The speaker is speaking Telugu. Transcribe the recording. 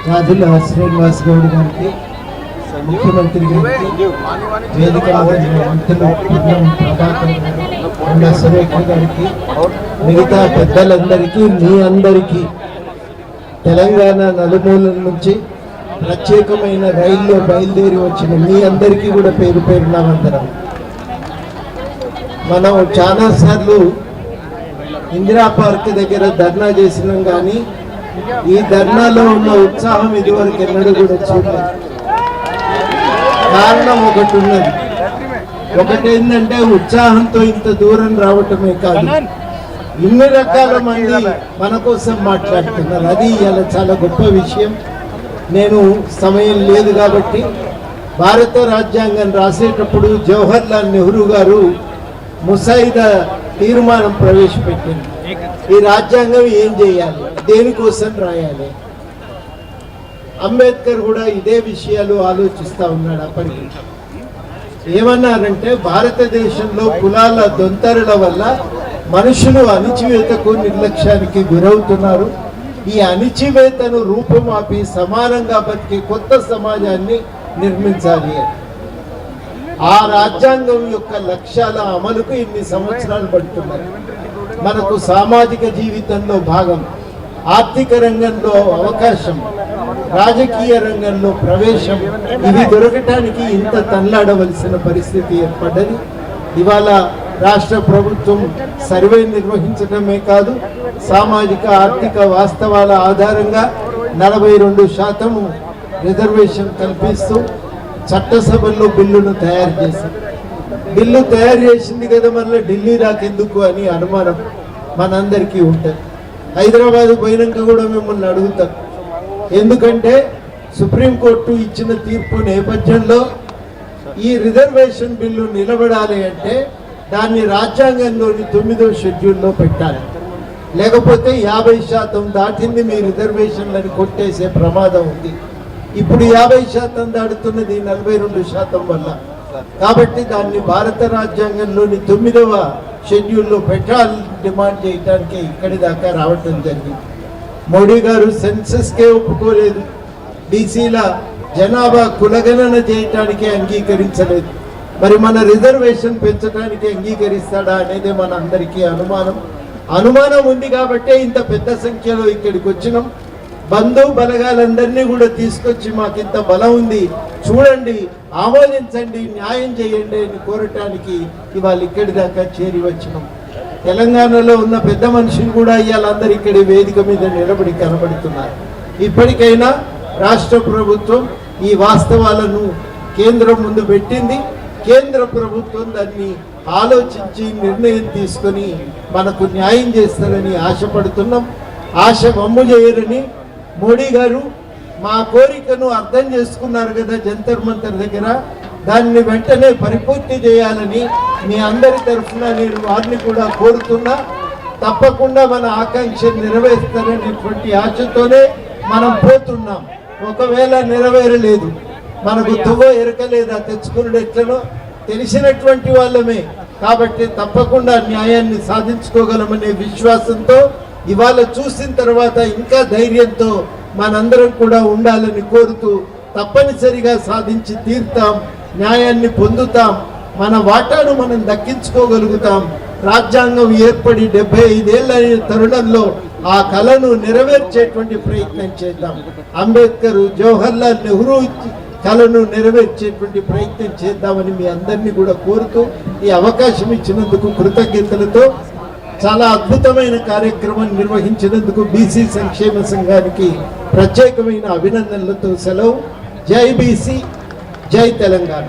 రాజుల శ్రీనివాస్ గౌడ్ గారికి, ముఖ్యమంత్రి గారికి, వేదిక మంత్రులు ప్రభాకర్ గారు, సురేఖ గారికి, మిగతా పెద్దలందరికీ, మీ అందరికీ తెలంగాణ నలుమూలల నుంచి ప్రత్యేకమైన రైల్లో బయలుదేరి వచ్చిన మీ అందరికీ కూడా పేరు పేరున వందనం. మనం చాలాసార్లు ఇందిరా పార్క్ దగ్గర ధర్నా చేసినాం, కానీ ఈ ధర్నాలో ఉన్న ఉత్సాహం ఇదివరకు ఎన్నడూ కూడా చూడలేదు. కారణం ఒకటి ఉన్నది. ఒకటేంటంటే ఉత్సాహంతో ఇంత దూరం రావటమే కాదు, ఇన్ని రకాల మంది మన కోసం మాట్లాడుతున్నారు. అది ఇలా చాలా గొప్ప విషయం. నేను సమయం లేదు కాబట్టి, భారత రాజ్యాంగం రాసేటప్పుడు జవహర్లాల్ నెహ్రూ గారు ముసాయిదా తీర్మానం ప్రవేశపెట్టింది. ఈ రాజ్యాంగం ఏం చేయాలి, దేనికోసం రాయాలి. అంబేద్కర్ కూడా ఇదే విషయాలు ఆలోచిస్తూ ఉన్నాడు. అప్పటికి ఏమన్నారంటే, భారతదేశంలో కులాల దొంతరుల వల్ల మనుషులు అణిచివేతకు, నిర్లక్ష్యానికి గురవుతున్నారు. ఈ అణిచివేతను రూపుమాపి సమానంగా బతికే కొత్త సమాజాన్ని నిర్మించాలి. ఆ రాజ్యాంగం యొక్క లక్ష్యాల అమలుకు ఇన్ని సంవత్సరాలు పడుతున్నాయి. మనకు సామాజిక జీవితంలో భాగం, ఆర్థిక రంగంలో అవకాశం, రాజకీయ రంగంలో ప్రవేశం, ఇవి దొరకటానికి ఇంత తన్లాడవలసిన పరిస్థితి ఏర్పడ్డది. ఇవాళ రాష్ట్ర ప్రభుత్వం సర్వే నిర్వహించడమే కాదు, సామాజిక ఆర్థిక వాస్తవాల ఆధారంగా 42% రిజర్వేషన్ కల్పిస్తూ చట్టసభల్లో బిల్లును తయారు చేసింది. బిల్లు తయారు చేసింది కదా, మళ్ళీ ఢిల్లీ రాకెందుకు అని అనుమానం మనందరికీ ఉంటుంది. హైదరాబాద్ పోయినాక కూడా మిమ్మల్ని అడుగుతాం. ఎందుకంటే సుప్రీంకోర్టు ఇచ్చిన తీర్పు నేపథ్యంలో ఈ రిజర్వేషన్ బిల్లు నిలబడాలి అంటే దాన్ని రాజ్యాంగంలోని 9వ షెడ్యూల్లో పెట్టాలి. లేకపోతే 50% దాటింది మీ రిజర్వేషన్లను కొట్టేసే ప్రమాదం ఉంది. ఇప్పుడు 50% దాటుతున్నది 42% వల్ల. కాబట్టి దాన్ని భారత రాజ్యాంగంలోని 9వ షెడ్యూల్లో పెట్టాలని డిమాండ్ చేయడానికి ఇక్కడి దాకా రావటం జరిగింది. మోడీ గారు సెన్సస్కే ఒప్పుకోలేదు, బీసీల జనాభా కులగణన చేయటానికి అంగీకరించలేదు. మరి మన రిజర్వేషన్ పెంచడానికి అంగీకరిస్తాడా అనేది మన అందరికీ అనుమానం ఉంది. కాబట్టే ఇంత పెద్ద సంఖ్యలో ఇక్కడికి వచ్చినాం. బంధు బలగాలందరినీ కూడా తీసుకొచ్చి మాకింత బలం ఉంది, చూడండి, ఆమోదించండి, న్యాయం చేయండి అని కోరటానికి ఇవాళ ఇక్కడి దాకా చేరి వచ్చినాం. తెలంగాణలో ఉన్న పెద్ద మనుషులు కూడా ఇవాళ అందరు ఇక్కడి వేదిక మీద నిలబడి కనబడుతున్నారు. ఇప్పటికైనా రాష్ట్ర ప్రభుత్వం ఈ వాస్తవాలను కేంద్రం ముందు పెట్టింది. కేంద్ర ప్రభుత్వం దాన్ని ఆలోచించి నిర్ణయం తీసుకొని మనకు న్యాయం చేస్తారని ఆశపడుతున్నాం. ఆశ వమ్ము చేయరని మోడీ గారు మా కోరికను అర్థం చేసుకున్నారు కదా జంతర్ మంతర్ దగ్గర, దాన్ని వెంటనే పరిపూర్తి చేయాలని మీ అందరి తరఫున నేను వారిని కూడా కోరుతున్నా. తప్పకుండా మన ఆకాంక్ష నెరవేరుస్తారనేటువంటి ఆశతోనే మనం పోతున్నాం. ఒకవేళ నెరవేరలేదు, మనకు తువ్వ ఎరకలేదా, తెచ్చుకున్నాడు ఎట్లనో తెలిసినటువంటి వాళ్ళమే. కాబట్టి తప్పకుండా న్యాయాన్ని సాధించుకోగలమనే విశ్వాసంతో ఇవాళ చూసిన తర్వాత ఇంకా ధైర్యంతో మనందరం కూడా ఉండాలని కోరుతూ, తప్పనిసరిగా సాధించి తీరుతాం, న్యాయాన్ని పొందుతాం, మన వాటాను మనం దక్కించుకోగలుగుతాం. రాజ్యాంగం ఏర్పడి 75 ఏళ్ళ తరుణంలో ఆ కళను నెరవేర్చేటువంటి ప్రయత్నం చేద్దాం. అంబేద్కర్, జవహర్లాల్ నెహ్రూ కళను నెరవేర్చేటువంటి ప్రయత్నం చేద్దామని మీ అందరినీ కూడా కోరుతూ, ఈ అవకాశం ఇచ్చినందుకు కృతజ్ఞతలతో, చాలా అద్భుతమైన కార్యక్రమం నిర్వహించినందుకు బీసీ సంక్షేమ సంఘానికి ప్రత్యేకమైన అభినందనలతో సెలవు. జై బీసీ, జై తెలంగాణ.